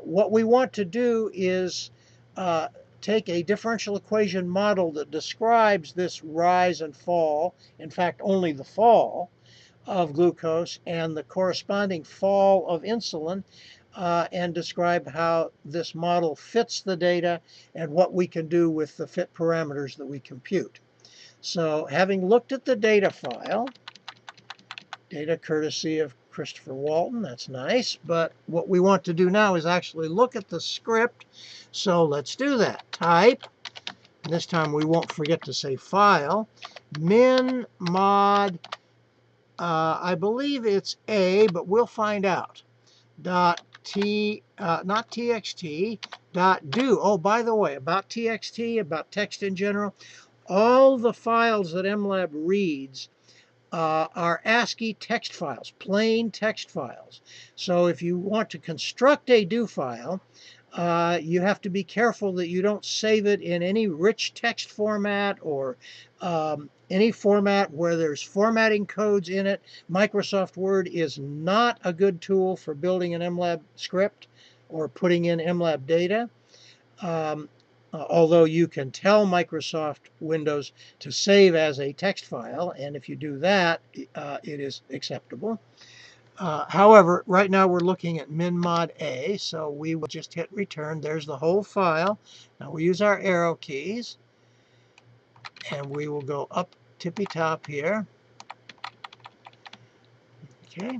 what we want to do is take a differential equation model that describes this rise and fall, in fact only the fall of glucose and the corresponding fall of insulin, and describe how this model fits the data and what we can do with the fit parameters that we compute. So having looked at the data file, data courtesy of Christopher Walton, that's nice, but what we want to do now is actually look at the script. So let's do that. Type, and this time we won't forget to say file, min mod, I believe it's A, but we'll find out, dot not txt, dot do. Oh, by the way, about txt, about text in general, all the files that MLAB reads are ASCII text files, plain text files. So if you want to construct a do file, you have to be careful that you don't save it in any rich text format or any format where there's formatting codes in it. Microsoft Word is not a good tool for building an MLAB script or putting in MLAB data. Although you can tell Microsoft Windows to save as a text file, and if you do that, it is acceptable. However, right now we're looking at min mod A, so we will just hit return. There's the whole file. Now we use our arrow keys, and we will go up tippy top here. Okay.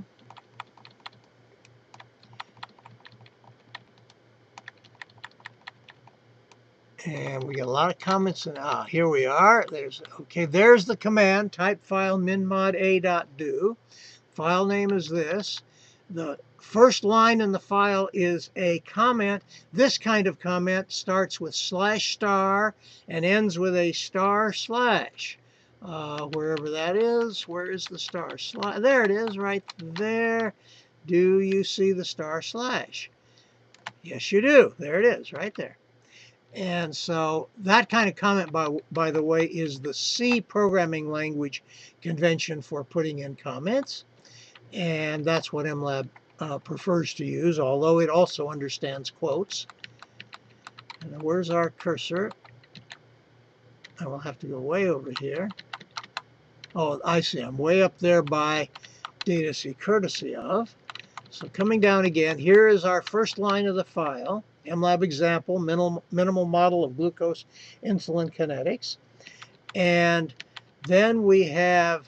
And we got a lot of comments, and here we are. There's the command, type file minmod.a.do. File name is this. The first line in the file is a comment. This kind of comment starts with /* and ends with a */ wherever that is. Where is the */? There it is, right there. Do you see the */? Yes, you do. There it is, right there. And so that kind of comment, by the way, is the C programming language convention for putting in comments. And that's what MLAB prefers to use, although it also understands quotes. And where's our cursor? I will have to go way over here. Oh, I see. I'm way up there by data C courtesy of. So coming down again, here is our first line of the file. MLAB example, minimal model of glucose-insulin kinetics. And then we have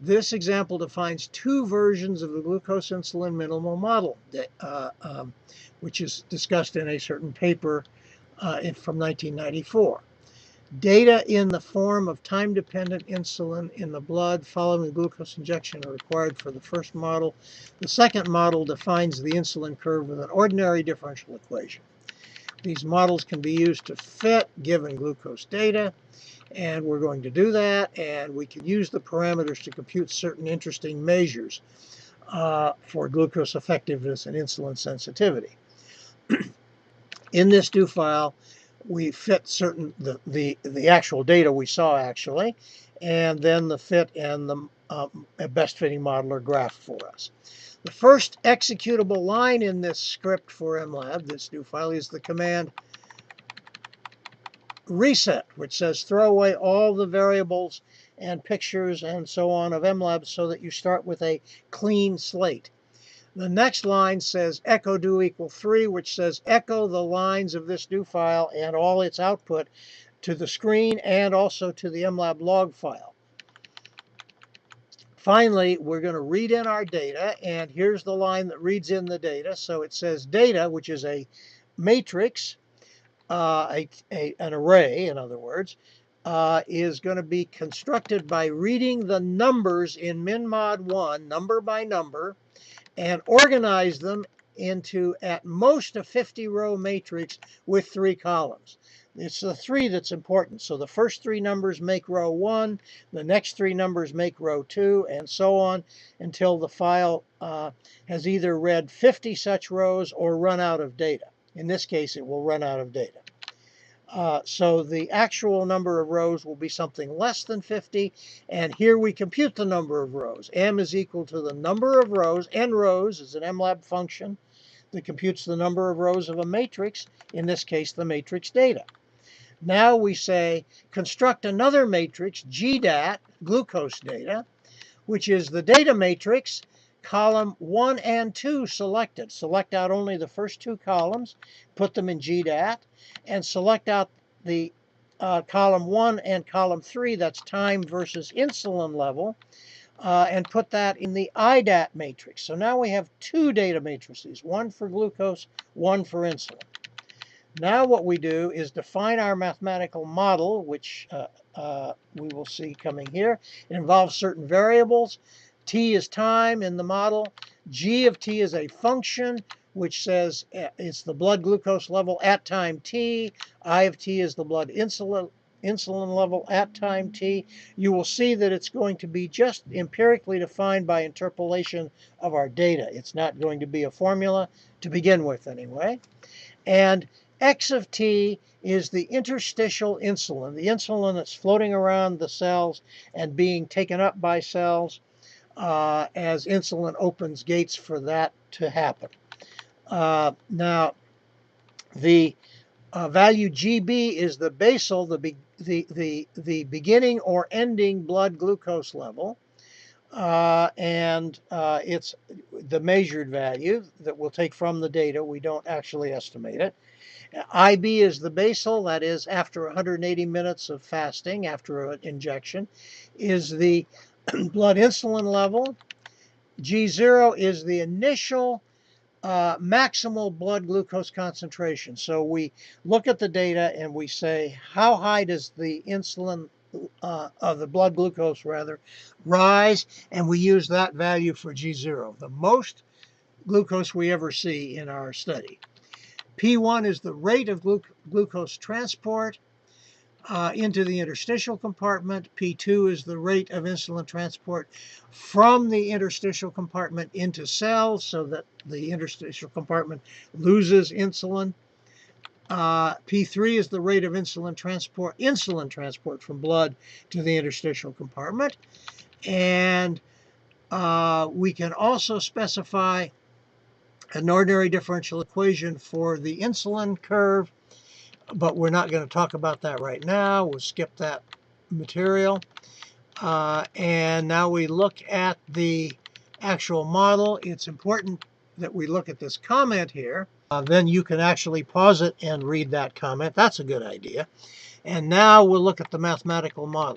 this example defines two versions of the glucose-insulin minimal model, which is discussed in a certain paper from 1994. Data in the form of time-dependent insulin in the blood following the glucose injection are required for the first model. The second model defines the insulin curve with an ordinary differential equation. These models can be used to fit given glucose data, and we're going to do that, and we can use the parameters to compute certain interesting measures for glucose effectiveness and insulin sensitivity. In this do file, we fit certain the actual data we saw actually, and then the fit and the best fitting model are graphed for us. The first executable line in this script for MLAB, this do file, is the command reset, which says throw away all the variables and pictures and so on of MLAB so that you start with a clean slate. The next line says echo do equal 3, which says echo the lines of this do file and all its output to the screen and also to the MLAB log file. Finally, we're going to read in our data, and here's the line that reads in the data. So it says data, which is a matrix, an array, in other words, is going to be constructed by reading the numbers in minmod1, number by number, and organize them into at most a 50-row matrix with 3 columns. It's the 3 that's important. So the first 3 numbers make row 1, the next 3 numbers make row 2, and so on until the file has either read 50 such rows or run out of data. In this case, it will run out of data. So the actual number of rows will be something less than 50, and here we compute the number of rows. M is equal to the number of rows. N rows is an MLAB function that computes the number of rows of a matrix, in this case the matrix data. Now we say construct another matrix, GDAT, glucose data, which is the data matrix, column 1 and 2 selected. Select out only the first two columns, put them in GDAT, and select out the column 1 and column 3, that's time versus insulin level, and put that in the IDAT matrix. So now we have two data matrices, one for glucose, one for insulin. Now what we do is define our mathematical model, which we will see coming here. It involves certain variables. T is time in the model. G of t is a function which says it's the blood glucose level at time t. I of t is the blood insulin level at time t. You will see that it's going to be just empirically defined by interpolation of our data. It's not going to be a formula to begin with anyway. And X of t is the interstitial insulin, the insulin that's floating around the cells and being taken up by cells as insulin opens gates for that to happen. Now, the value GB is the basal, the beginning or ending blood glucose level. It's the measured value that we'll take from the data. We don't actually estimate it. IB is the basal, that is after 180 minutes of fasting, after an injection, is the blood insulin level. G0 is the initial maximal blood glucose concentration. So we look at the data and we say, how high does the insulin of the blood glucose rather rise, and we use that value for G0, the most glucose we ever see in our study. P1 is the rate of glucose transport into the interstitial compartment. P2 is the rate of insulin transport from the interstitial compartment into cells so that the interstitial compartment loses insulin. P3 is the rate of insulin transport from blood to the interstitial compartment. And we can also specify an ordinary differential equation for the insulin curve, but we're not going to talk about that right now. We'll skip that material. And now we look at the actual model. It's important that we look at this comment here. Then you can actually pause it and read that comment. That's a good idea. And now we'll look at the mathematical model.